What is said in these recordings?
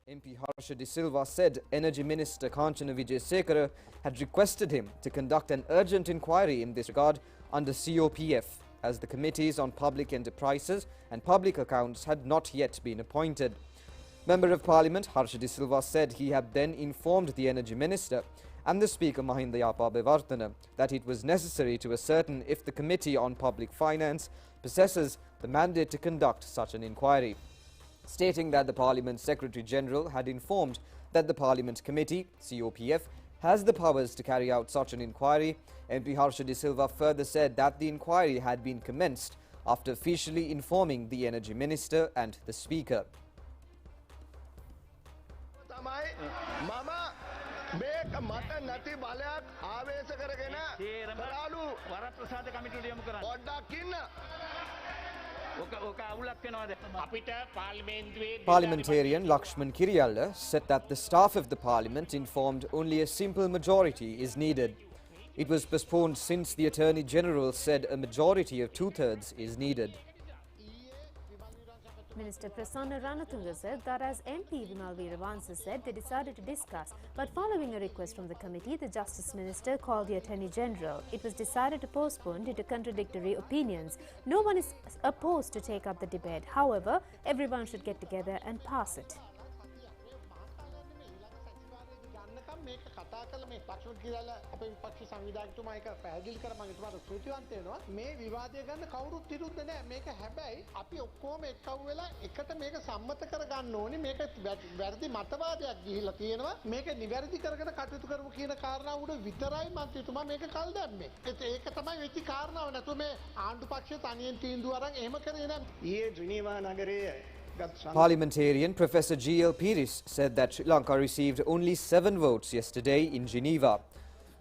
MP Harsha De Silva said Energy Minister Kanchana Wijesekara had requested him to conduct an urgent inquiry in this regard under COPF, as the committees on public enterprises and public accounts had not yet been appointed. Member of Parliament Harsha De Silva said he had then informed the Energy Minister and the Speaker Mahinda Rupavahini that it was necessary to ascertain if the Committee on Public Finance possesses the mandate to conduct such an inquiry. Stating that the Parliament Secretary-General had informed that the Parliament Committee, COPF, has the powers to carry out such an inquiry, MP Harsha De Silva further said that the inquiry had been commenced after officially informing the Energy Minister and the Speaker. Parliamentarian Lakshman Kiriyalla said that the staff of the Parliament informed only a simple majority is needed. It was postponed since the Attorney General said a majority of 2/3 is needed. Minister Prasanna Ranatunga said that as MP Vimal Veeravansa said, they decided to discuss. But following a request from the committee, the Justice Minister called the Attorney General. It was decided to postpone due to contradictory opinions. No one is opposed to take up the debate. However, everyone should get together and pass it. Parliamentarian Professor G.L. Piris said that Sri Lanka received only 7 votes yesterday in Geneva.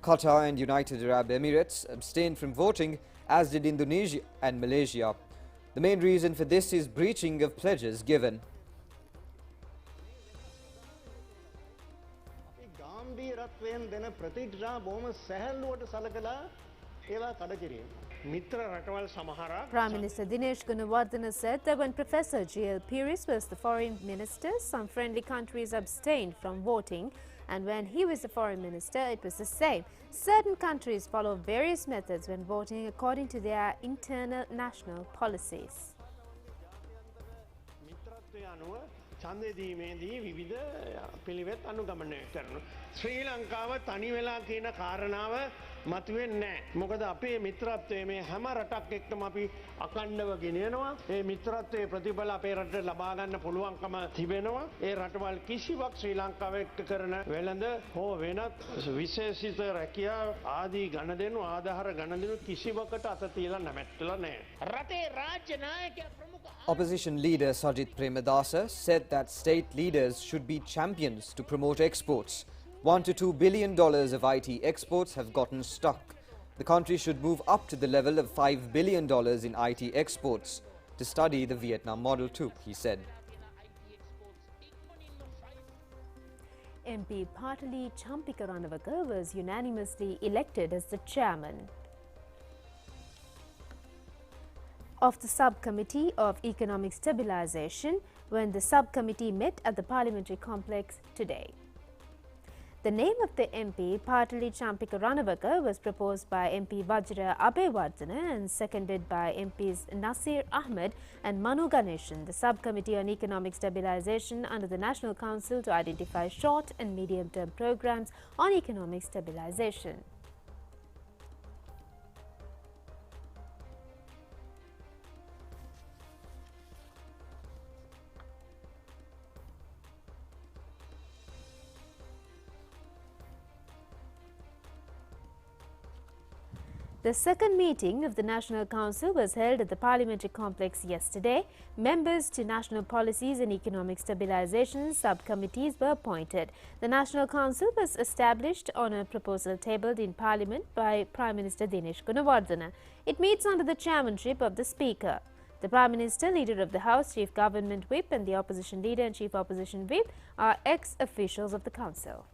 Qatar and United Arab Emirates abstained from voting, as did Indonesia and Malaysia. The main reason for this is breaching of pledges given. Prime Minister Dinesh Gunawardena said that when Professor G.L. Piris was the foreign minister, some friendly countries abstained from voting, and when he was the foreign minister, it was the same. Certain countries follow various methods when voting according to their internal national policies. ශ්‍රී ලංකාව තනි වෙලා කියන කාරණාව මතුවෙන්නේ නැහැ. මොකද අපේ මිත්‍රත්වයේ මේ හැම රටක් එක්කම අපි අකණ්ඩව ගෙනියනවා. ඒ මිත්‍රත්වයේ ප්‍රතිඵල අපේ රටට ලබා ගන්න පුළුවන්කම තිබෙනවා. ඒ රටවල් කිසිවක් ශ්‍රී ලංකාව එක්ක කරන වෙළඳ හෝ වෙනත් විශේෂිත රැකියා ආදී ගණදෙනු ආධාර ගණදෙනු කිසිවකට අත තියලා නැමැත්තලා නැහැ. රටේ රාජ්‍ය නායකයා Opposition leader Sajit Premadasa said that state leaders should be champions to promote exports. $1 to $2 billion of IT exports have gotten stuck. The country should move up to the level of $5 billion in IT exports to study the Vietnam model too, he said. MP Patali Champika Ranawaka was unanimously elected as the chairman of the Subcommittee of Economic Stabilisation when the subcommittee met at the parliamentary complex today. The name of the MP, Patali Champika Ranawaka, was proposed by MP Vajra Abewardena and seconded by MPs Nasir Ahmed and Manu Ganeshan, the Subcommittee on Economic Stabilisation under the National Council to identify short and medium-term programs on economic stabilisation. The second meeting of the National Council was held at the Parliamentary Complex yesterday. Members to National Policies and Economic Stabilisation subcommittees were appointed. The National Council was established on a proposal tabled in Parliament by Prime Minister Dinesh Gunawardena. It meets under the chairmanship of the Speaker. The Prime Minister, Leader of the House, Chief Government Whip and the Opposition Leader and Chief Opposition Whip are ex-officials of the Council.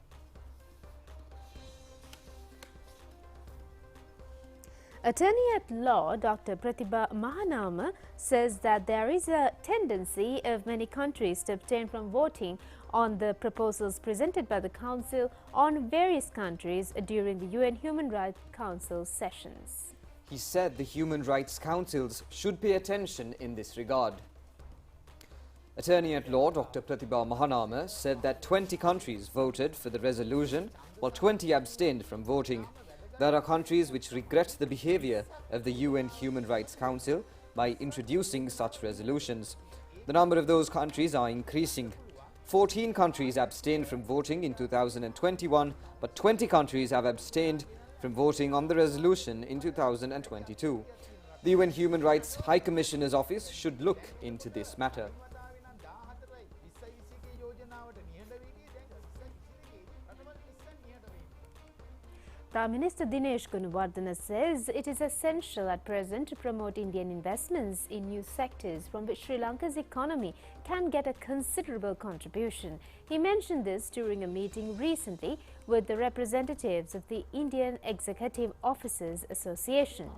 Attorney at Law Dr. Pratibha Mahanama says that there is a tendency of many countries to abstain from voting on the proposals presented by the Council on various countries during the UN Human Rights Council sessions. He said the Human Rights Councils should pay attention in this regard. Attorney at Law Dr. Pratibha Mahanama said that 20 countries voted for the resolution while 20 abstained from voting. There are countries which regret the behavior of the UN Human Rights Council by introducing such resolutions. The number of those countries are increasing. 14 countries abstained from voting in 2021, but 20 countries have abstained from voting on the resolution in 2022. The UN Human Rights High Commissioner's Office should look into this matter. Prime Minister Dinesh Gunawardena says it is essential at present to promote Indian investments in new sectors from which Sri Lanka's economy can get a considerable contribution. He mentioned this during a meeting recently with the representatives of the Indian Executive Officers Association.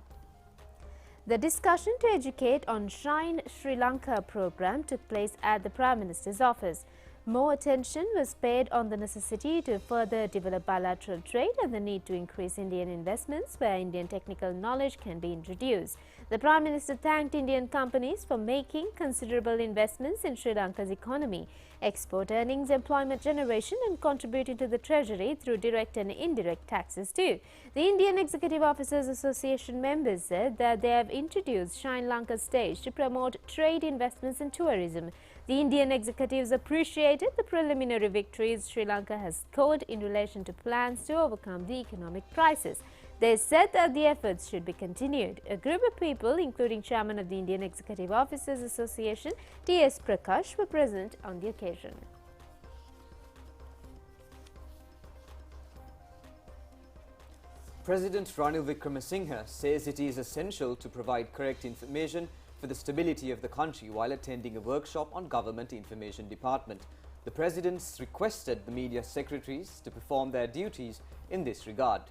The discussion to educate on Shine Sri Lanka program took place at the Prime Minister's office. More attention was paid on the necessity to further develop bilateral trade and the need to increase Indian investments where Indian technical knowledge can be introduced. The Prime Minister thanked Indian companies for making considerable investments in Sri Lanka's economy, export earnings, employment generation and contributing to the treasury through direct and indirect taxes too. The Indian Executive Officers Association members said that they have introduced Shine Lanka stage to promote trade, investments and tourism. The Indian executives appreciated the preliminary victories Sri Lanka has scored in relation to plans to overcome the economic crisis. They said that the efforts should be continued. A group of people, including Chairman of the Indian Executive Officers Association, T.S. Prakash, were present on the occasion. President Ranil Wickremesinghe says it is essential to provide correct information for the stability of the country while attending a workshop on Government Information Department. The President requested the media secretaries to perform their duties in this regard.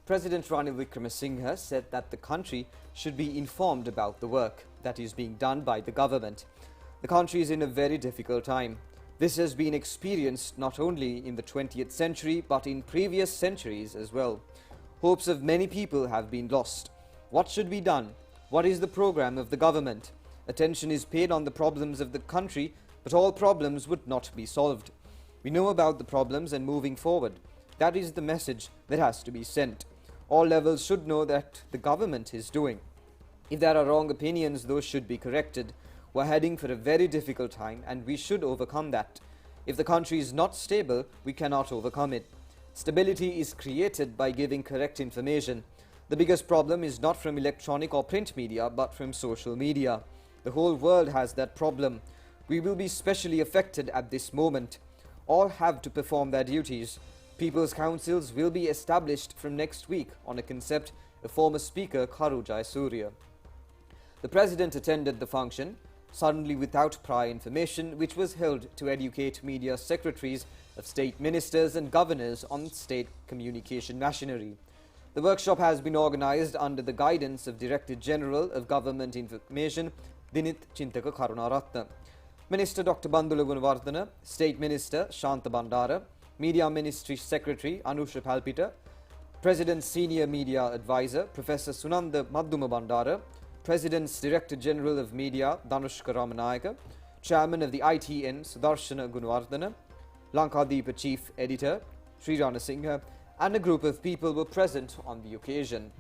President Ranil Wickremesinghe said that the country should be informed about the work that is being done by the government. The country is in a very difficult time. This has been experienced not only in the 20th century but in previous centuries as well. Hopes of many people have been lost. What should be done? What is the program of the government? Attention is paid on the problems of the country, but all problems would not be solved. We know about the problems and moving forward. That is the message that has to be sent. All levels should know that the government is doing. If there are wrong opinions, those should be corrected. We're heading for a very difficult time and we should overcome that. If the country is not stable, we cannot overcome it. Stability is created by giving correct information. The biggest problem is not from electronic or print media, but from social media. The whole world has that problem. We will be specially affected at this moment. All have to perform their duties. People's councils will be established from next week on a concept of former Speaker Karu Jayasuriya. The President attended the function, suddenly without prior information, which was held to educate media secretaries of state ministers and governors on state communication machinery. The workshop has been organized under the guidance of Director General of Government Information, Dinit Chintaka Karunaratna. Minister Dr. Bandula Gunawardena, State Minister Shanta Bandara, Media Ministry Secretary Anusha Palpita, President's Senior Media Advisor Professor Sunanda Madhuma Bandara, President's Director General of Media Dhanushka Ramanayaka, Chairman of the ITN Sudarshana Gunawardena, Lankadeepa Chief Editor Sri Rana Singha, and a group of people were present on the occasion.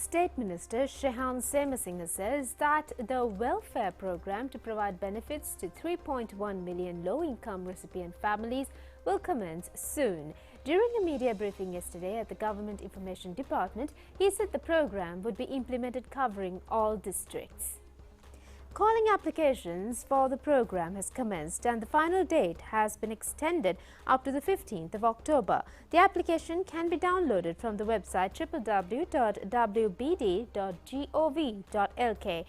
State Minister Shehan Semasinghe says that the welfare program to provide benefits to 3.1 million low-income recipient families will commence soon. During a media briefing yesterday at the Government Information Department, he said the program would be implemented covering all districts. Calling applications for the program has commenced and the final date has been extended up to the 15th of October. The application can be downloaded from the website www.wbd.gov.lk.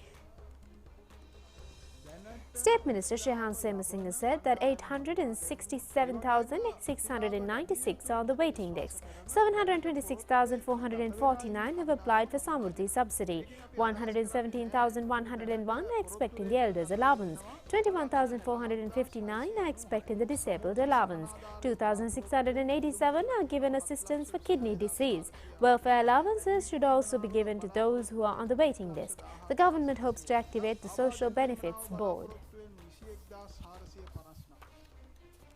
State Minister Shehan Singh said that 867,696 are on the waiting list. 726,449 have applied for Samruddhi subsidy. 117,101 are expecting the elders allowance. 21,459 are expecting the disabled allowance. 2,687 are given assistance for kidney disease. Welfare allowances should also be given to those who are on the waiting list. The government hopes to activate the Social Benefits Board.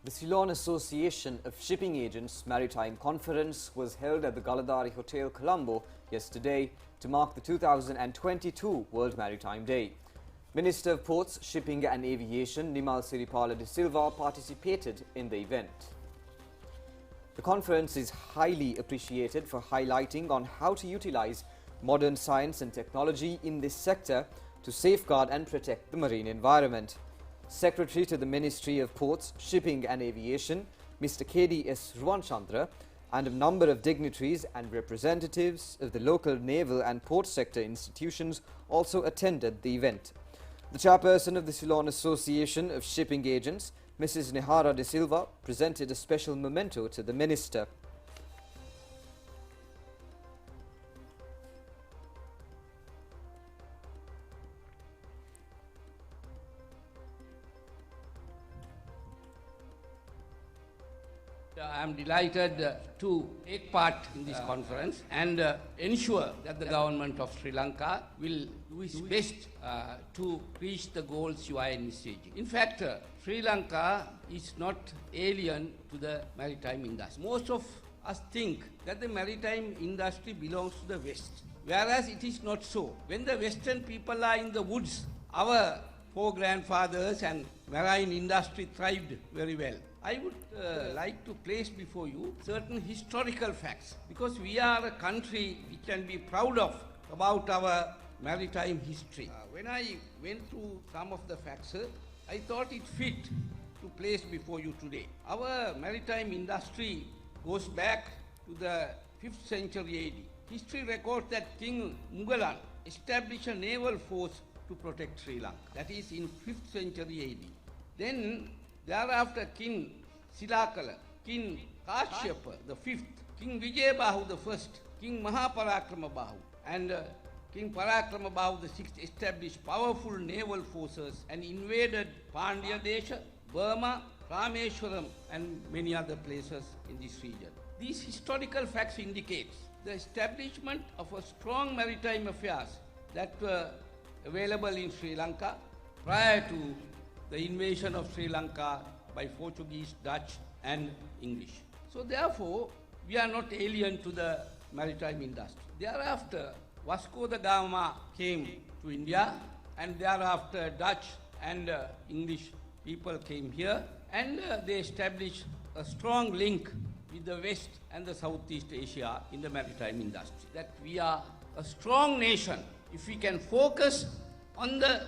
The Ceylon Association of Shipping Agents Maritime Conference was held at the Galadari Hotel, Colombo yesterday to mark the 2022 World Maritime Day. Minister of Ports, Shipping and Aviation Nimal Siripala de Silva participated in the event. The conference is highly appreciated for highlighting on how to utilize modern science and technology in this sector to safeguard and protect the marine environment. Secretary to the Ministry of Ports, Shipping and Aviation, Mr. K.D.S. Ruanchandra, and a number of dignitaries and representatives of the local naval and port sector institutions also attended the event. The chairperson of the Ceylon Association of Shipping Agents, Mrs. Nehara de Silva, presented a special memento to the minister. I am delighted to take part in this conference and ensure that the government of Sri Lanka will do its best to reach the goals you are envisaging. In fact, Sri Lanka is not alien to the maritime industry. Most of us think that the maritime industry belongs to the West, whereas it is not so. When the Western people are in the woods, our foregrandfathers and marine industry thrived very well. I would like to place before you certain historical facts, because we are a country which can be proud of about our maritime history. When I went through some of the facts, I thought it fit to place before you today. Our maritime industry goes back to the 5th century AD. History records that King Mughal established a naval force to protect Sri Lanka. That is in 5th century AD. Then thereafter, King Silakala, King Kashyapa the 5th, King Vijayabahu the 1st, King Mahaparakramabahu, and King Parakramabahu the 6th established powerful naval forces and invaded Pandya Desha, Burma, Rameshwaram, and many other places in this region. These historical facts indicate the establishment of a strong maritime affairs that were available in Sri Lanka prior to the invasion of Sri Lanka by Portuguese, Dutch and English. So therefore, we are not alien to the maritime industry. Thereafter, Vasco da Gama came to India, and thereafter Dutch and English people came here, and they established a strong link with the West and the Southeast Asia in the maritime industry. That we are a strong nation if we can focus on the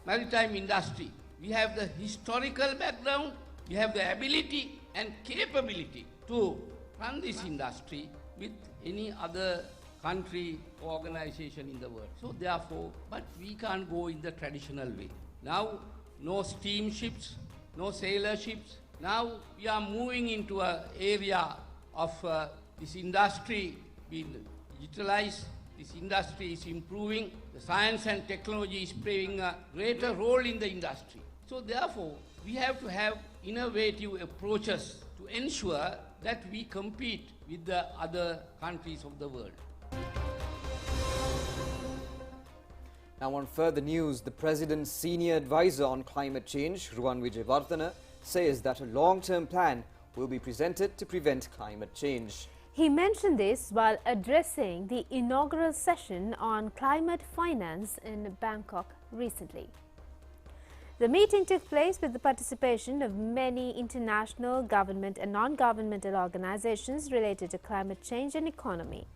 maritime industry. We have the historical background, we have the ability and capability to run this industry with any other country or organization in the world. So therefore, but we can't go in the traditional way. Now, no steamships, no sailor ships. Now we are moving into an area of this industry being digitalized. This industry is improving. The science and technology is playing a greater role in the industry. So therefore, we have to have innovative approaches to ensure that we compete with the other countries of the world. Now on further news, the President's senior advisor on climate change, Ruwan Wijewardena, says that a long-term plan will be presented to prevent climate change. He mentioned this while addressing the inaugural session on climate finance in Bangkok recently. The meeting took place with the participation of many international, government and non-governmental organizations related to climate change and economy.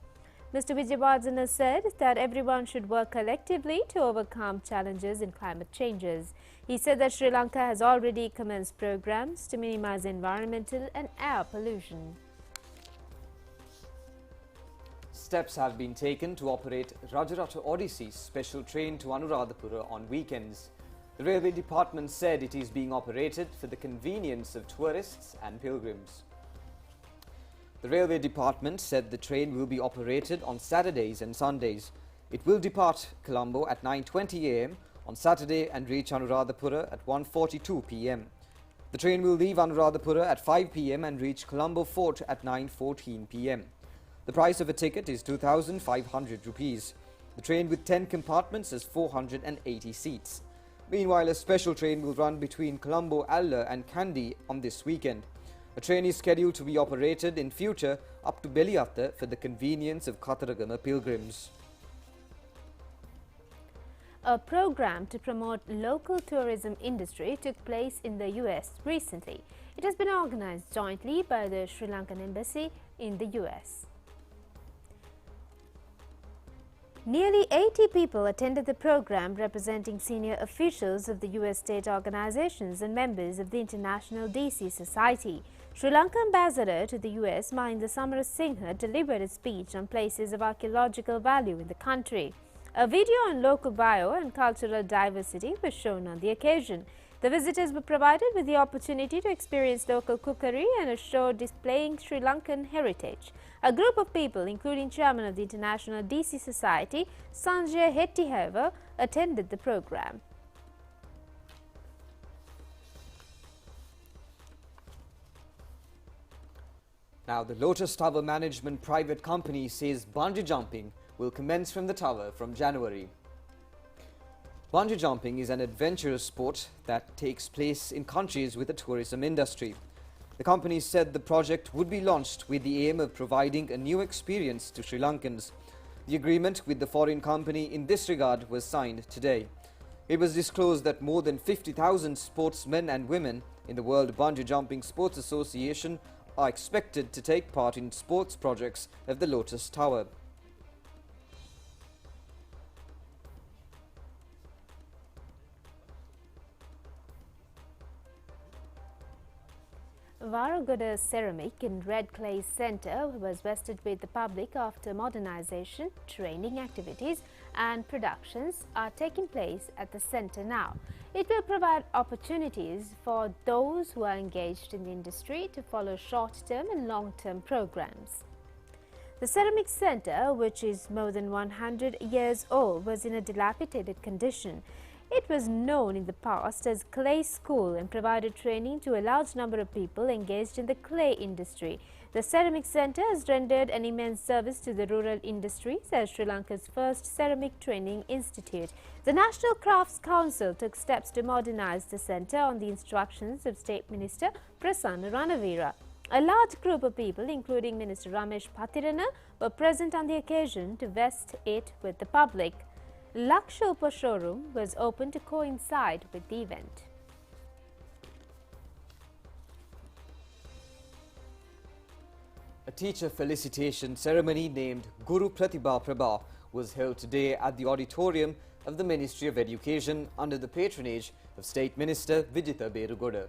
Mr. Vijayawardena said that everyone should work collectively to overcome challenges in climate changes. He said that Sri Lanka has already commenced programs to minimize environmental and air pollution. Steps have been taken to operate Rajaratha Odyssey's special train to Anuradhapura on weekends. The Railway Department said it is being operated for the convenience of tourists and pilgrims. The Railway Department said the train will be operated on Saturdays and Sundays. It will depart Colombo at 9:20 am on Saturday and reach Anuradhapura at 1:42 pm. The train will leave Anuradhapura at 5 pm and reach Colombo Fort at 9:14 pm. The price of a ticket is 2,500 rupees. The train with 10 compartments has 480 seats. Meanwhile, a special train will run between Colombo, Alla and Kandy on this weekend. A train is scheduled to be operated in future up to Beliatta for the convenience of Kataragama pilgrims. A program to promote local tourism industry took place in the US recently. It has been organized jointly by the Sri Lankan Embassy in the US. Nearly 80 people attended the program, representing senior officials of the US state organizations and members of the International DC Society. Sri Lanka ambassador to the US, Mahinda Samarasinghe, delivered a speech on places of archaeological value in the country. A video on local bio and cultural diversity was shown on the occasion. The visitors were provided with the opportunity to experience local cookery and a show displaying Sri Lankan heritage. A group of people, including chairman of the International DC Society, Sanjay Hetty, however, attended the program. Now, the Lotus Tower Management Private Company says bungee jumping will commence from the tower from January. Bungee jumping is an adventurous sport that takes place in countries with a tourism industry. The company said the project would be launched with the aim of providing a new experience to Sri Lankans. The agreement with the foreign company in this regard was signed today. It was disclosed that more than 50,000 sportsmen and women in the World Bungee Jumping Sports Association are expected to take part in sports projects of the Lotus Tower. Varagoda Ceramic in Red Clay Centre was vested with the public after modernisation, training activities and productions are taking place at the centre now. It will provide opportunities for those who are engaged in the industry to follow short-term and long-term programs. The Ceramic Centre, which is more than 100 years old, was in a dilapidated condition. It was known in the past as Clay School and provided training to a large number of people engaged in the clay industry. The Ceramic Centre has rendered an immense service to the rural industries as Sri Lanka's first ceramic training institute. The National Crafts Council took steps to modernise the centre on the instructions of State Minister Prasanna Ranavira. A large group of people, including Minister Ramesh Pathirana, were present on the occasion to vest it with the public. Lakshilpa showroom was open to coincide with the event. A teacher felicitation ceremony named Guru Pratibha Prabha was held today at the auditorium of the Ministry of Education under the patronage of State Minister Vijitha Berugoda.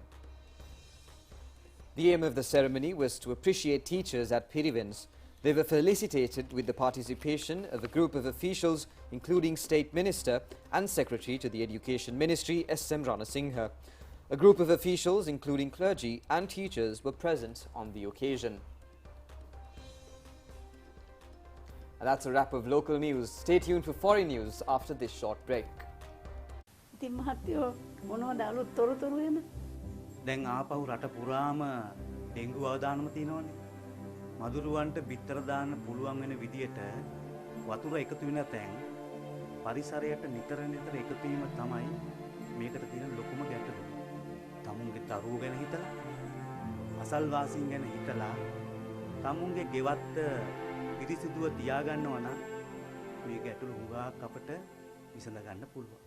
The aim of the ceremony was to appreciate teachers at Pirivens. They were felicitated with the participation of a group of officials including State Minister and Secretary to the Education Ministry S.M. Ranasinghe. A group of officials including clergy and teachers were present on the occasion. And that's a wrap of local news. Stay tuned for foreign news after this short break. දැන් ආපහු රට පුරාම dengue අවදානම තියෙනවනේ. මදුරුවන්ට බිත්තර දාන්න පුළුවන් වෙන විදියට වතුර එකතු වෙන තැන් පරිසරයට නිතර එකතු වීම තමයි මේකට තියෙන ලොකුම ගැටලුව. තමුන්ගේ දරුවෝ ගැන හිතලා, අසල්වාසීන් ගැන හිතලා, තමුන්ගේ ගෙවත්ත පිරිසිදුව තියාගන්නවා නම් මේ ගැටලු හුඟක් අපට විසඳ ගන්න පුළුවන්.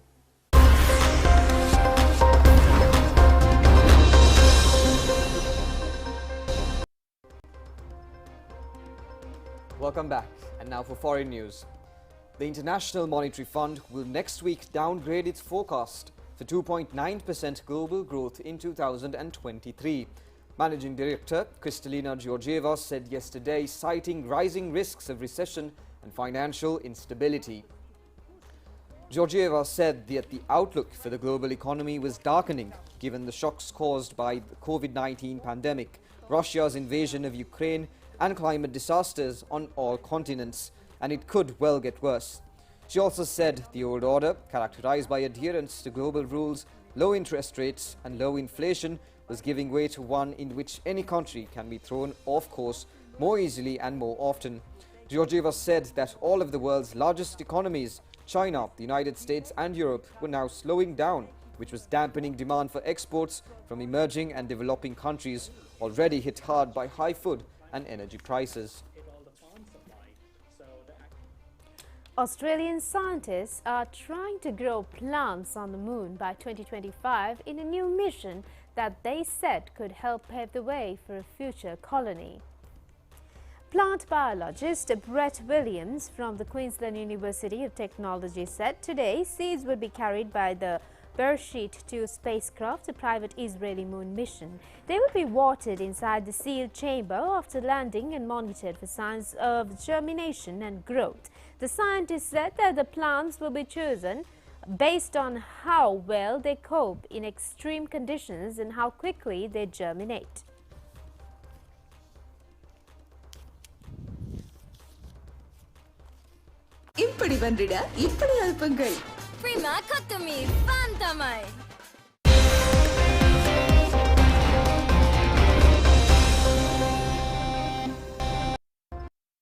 Welcome back. And now for foreign news. The International Monetary Fund will next week downgrade its forecast for 2.9% global growth in 2023. Managing Director Kristalina Georgieva said yesterday, citing rising risks of recession and financial instability. Georgieva said that the outlook for the global economy was darkening given the shocks caused by the COVID-19 pandemic, Russia's invasion of Ukraine and climate disasters on all continents, and it could well get worse. She also said the old order, characterized by adherence to global rules, low interest rates and low inflation, was giving way to one in which any country can be thrown off course more easily and more often. Georgieva said that all of the world's largest economies, China, the United States and Europe, were now slowing down, which was dampening demand for exports from emerging and developing countries already hit hard by high food and energy prices. Australian scientists are trying to grow plants on the moon by 2025 in a new mission that they said could help pave the way for a future colony. Plant biologist Brett Williams from the Queensland University of Technology said today seeds would be carried by the Beresheet 2 spacecraft, a private Israeli moon mission. They would be watered inside the sealed chamber after landing and monitored for signs of germination and growth. The scientists said that the plants will be chosen based on how well they cope in extreme conditions and how quickly they germinate. இப்படி வந்திட இப்படி அல்பங்கள் Prima Katumi Fantamai.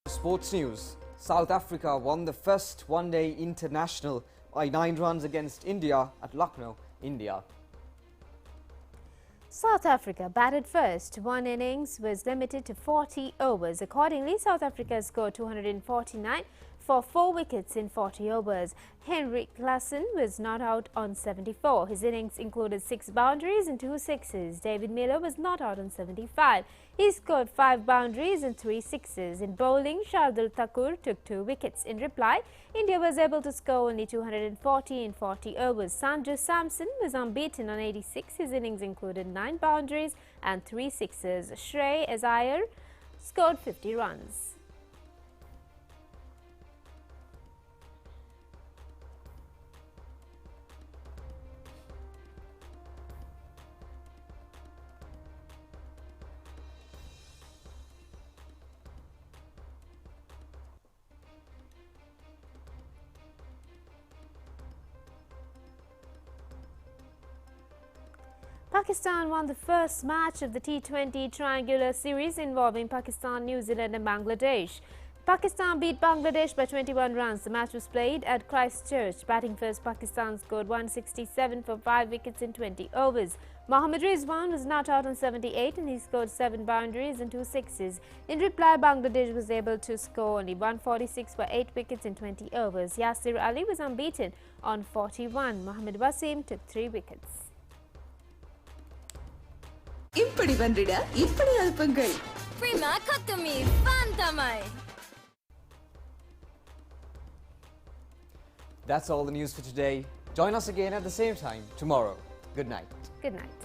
Sports news. South Africa won the first one-day international by 9 runs against India at Lucknow, India. South Africa batted first. One innings was limited to 40 overs. Accordingly, South Africa scored 249 for 4 wickets in 40 overs. Henrik Lassen was not out on 74. His innings included 6 boundaries and 2 sixes. David Miller was not out on 75. He scored 5 boundaries and 3 sixes. In bowling, Shardul Thakur took 2 wickets. In reply, India was able to score only 240 in 40 overs. Sanju Samson was unbeaten on 86. His innings included 9 boundaries and 3 sixes. Shreyas Iyer scored 50 runs. Pakistan won the first match of the T20 triangular series involving Pakistan, New Zealand and Bangladesh. Pakistan beat Bangladesh by 21 runs. The match was played at Christchurch. Batting first, Pakistan scored 167 for 5 wickets in 20 overs. Mohammad Rizwan was not out on 78 and he scored 7 boundaries and 2 sixes. In reply, Bangladesh was able to score only 146 for 8 wickets in 20 overs. Yasir Ali was unbeaten on 41. Mohammad Wasim took 3 wickets. இப்படி வந்திட இப்படி அல்பங்கள் Prima Katumi Fantamai. That's all the news for today. Join us again at the same time tomorrow. Good night. Good night.